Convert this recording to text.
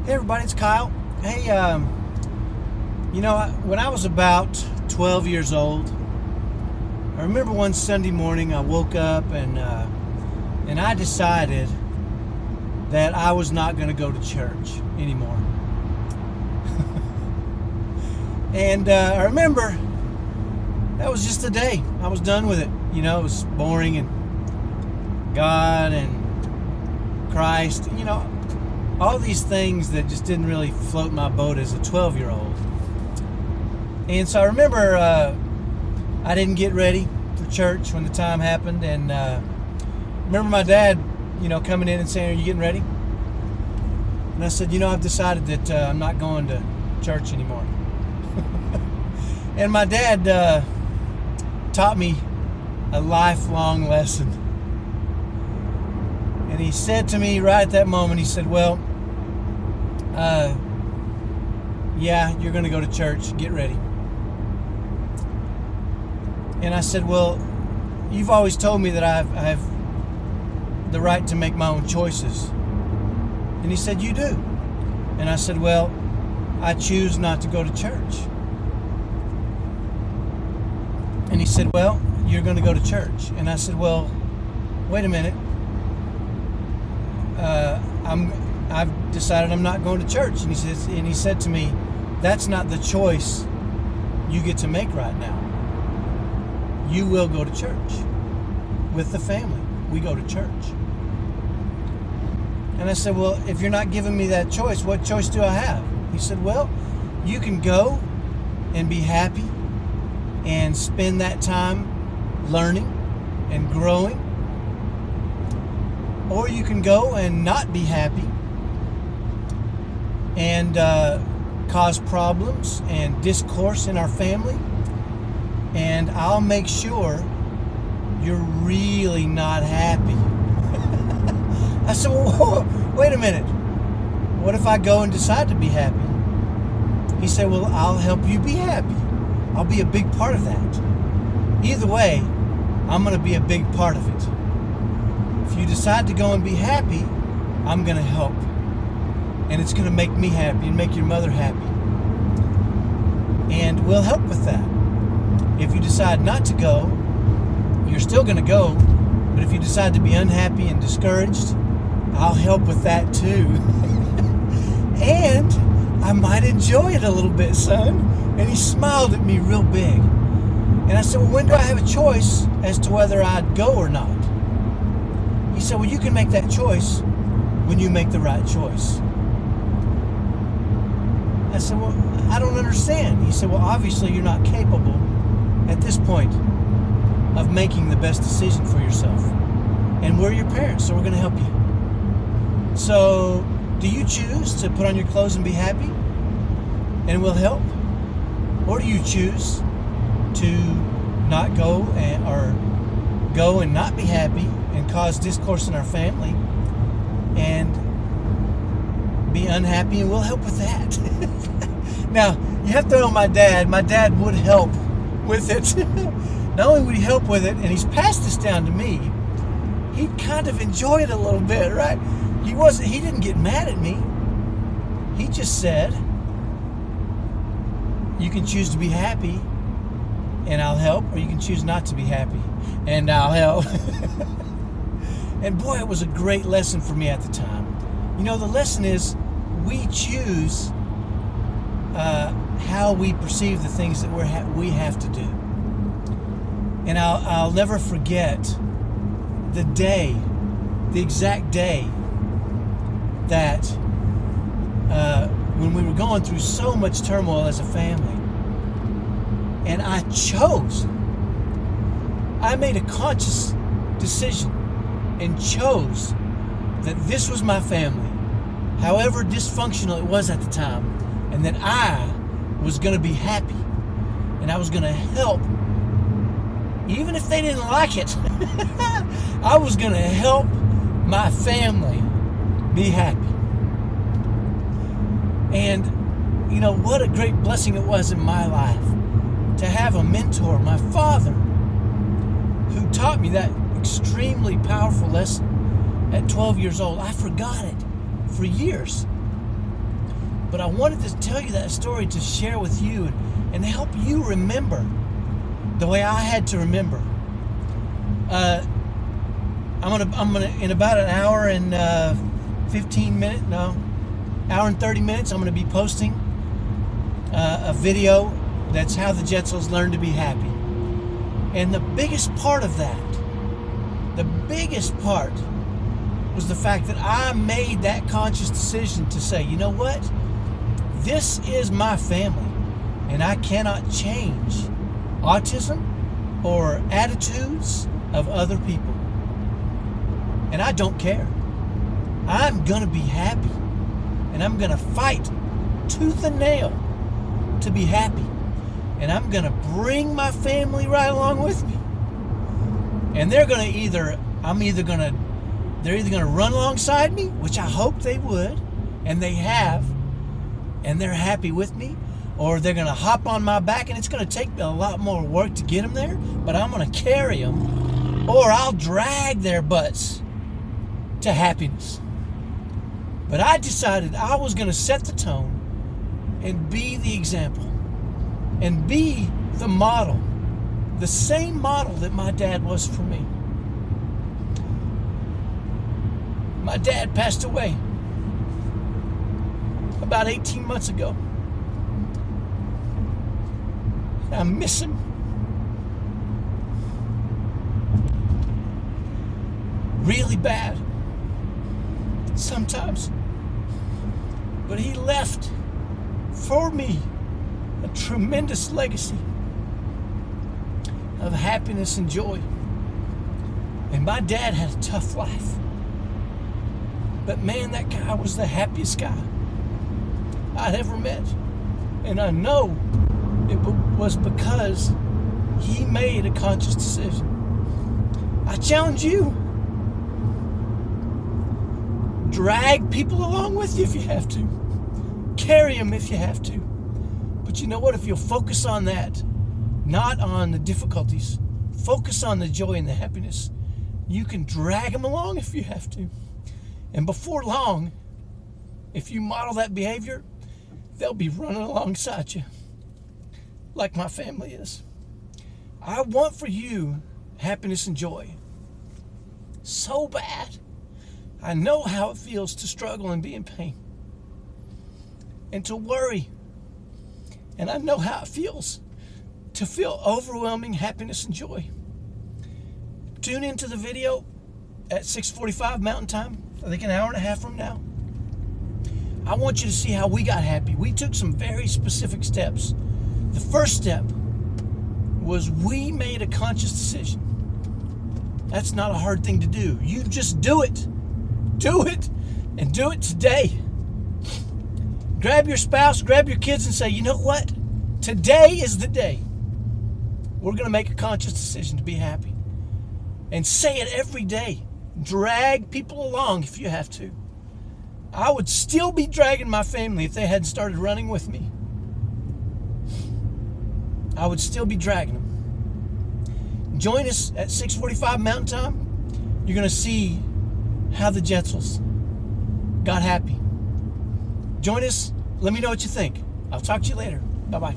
Hey everybody, it's Kyle. Hey, when I was about 12 years old, I remember one Sunday morning I woke up and I decided that I was not going to go to church anymore. And I remember that was just a day. I was done with it. It was boring, and God and Christ, all these things that just didn't really float my boat as a 12-year-old. And so I remember I didn't get ready for church when the time happened, and remember my dad, coming in and saying, "Are you getting ready?" And I said, "I've decided that I'm not going to church anymore." And my dad taught me a lifelong lesson. And he said to me right at that moment, he said, "Well, yeah, you're going to go to church. Get ready." And I said, "Well, you've always told me that I have the right to make my own choices." And he said, "You do." And I said, "Well, I choose not to go to church." And he said, "Well, you're going to go to church." And I said, "Well, wait a minute. I've decided I'm not going to church." And he said to me, "That's not the choice you get to make right now. You will go to church with the family. We go to church." And I said, "Well, if you're not giving me that choice, what choice do I have?" He said, "Well, you can go and be happy and spend that time learning and growing, or you can go and not be happy and cause problems and discourse in our family, and I'll make sure you're really not happy." I said, "Well, wait a minute. What if I go and decide to be happy?" He said, "Well, I'll help you be happy. I'll be a big part of that. Either way, I'm going to be a big part of it. If you decide to go and be happy, I'm going to help. And it's going to make me happy and make your mother happy. And we'll help with that. If you decide not to go, you're still going to go. But if you decide to be unhappy and discouraged, I'll help with that too. And I might enjoy it a little bit, son." And he smiled at me real big. And I said, "Well, when do I have a choice as to whether I'd go or not?" He said, "Well, you can make that choice when you make the right choice." I said, "Well, I don't understand." He said, "Well, obviously you're not capable at this point of making the best decision for yourself. And we're your parents, so we're going to help you. So, do you choose to put on your clothes and be happy? And we'll help? Or do you choose to not go or go and not be happy and cause discourse in our family and be unhappy, and we'll help with that?" Now, you have to know my dad. My dad would help with it. Not only would he help with it, and he's passed this down to me, he kind of enjoyed it a little bit, right? He didn't get mad at me. He just said, "You can choose to be happy and I'll help, or you can choose not to be happy and I'll help." And boy, it was a great lesson for me at the time. The lesson is we choose how we perceive the things that we have to do. And I'll never forget the exact day that when we were going through so much turmoil as a family, and I made a conscious decision and chose that this was my family, however dysfunctional it was at the time, and that I was going to be happy and I was going to help, even if they didn't like it. I was going to help my family be happy. And what a great blessing it was in my life to have a mentor, my father, who taught me that extremely powerful lesson at 12 years old. I forgot it for years. But I wanted to tell you that story to share with you and help you remember the way I had to remember. I'm gonna in about an hour and 30 minutes, I'm gonna be posting a video that's how the Jetzels learn to be happy. And the biggest part of that, was the fact that I made that conscious decision to say, you know what? This is my family, and I cannot change autism or attitudes of other people. And I don't care. I'm gonna be happy, and I'm gonna fight tooth and nail to be happy, and I'm gonna bring my family right along with me. And they're either gonna run alongside me, which I hope they would, and they have, and they're happy with me, or they're gonna hop on my back, and it's gonna take a lot more work to get them there, but I'm gonna carry them, or I'll drag their butts to happiness. But I decided I was gonna set the tone and be the example and be the model, the same model that my dad was for me. My dad passed away about 18 months ago. I miss him. Really bad sometimes. But he left for me a tremendous legacy of happiness and joy. And my dad had a tough life. But man, that guy was the happiest guy I'd ever met. And I know it was because he made a conscious decision. I challenge you. Drag people along with you if you have to. Carry them if you have to. But you know what? If you'll focus on that, not on the difficulties, focus on the joy and the happiness, you can drag them along if you have to. And before long, if you model that behavior, they'll be running alongside you like my family is. I want for you happiness and joy so bad. I know how it feels to struggle and be in pain and to worry. And I know how it feels to feel overwhelming happiness and joy. Tune into the video at 6:45 Mountain Time, I think an hour and a half from now. I want you to see how we got happy. We took some very specific steps. The first step was we made a conscious decision. That's not a hard thing to do. You just do it. Do it, and do it today. Grab your spouse, grab your kids, and say, you know what? Today is the day. We're going to make a conscious decision to be happy. And say it every day. Drag people along if you have to. I would still be dragging my family if they hadn't started running with me. I would still be dragging them. Join us at 6:45 Mountain Time. You're going to see how the Jetzels got happy. Join us. Let me know what you think. I'll talk to you later. Bye-bye.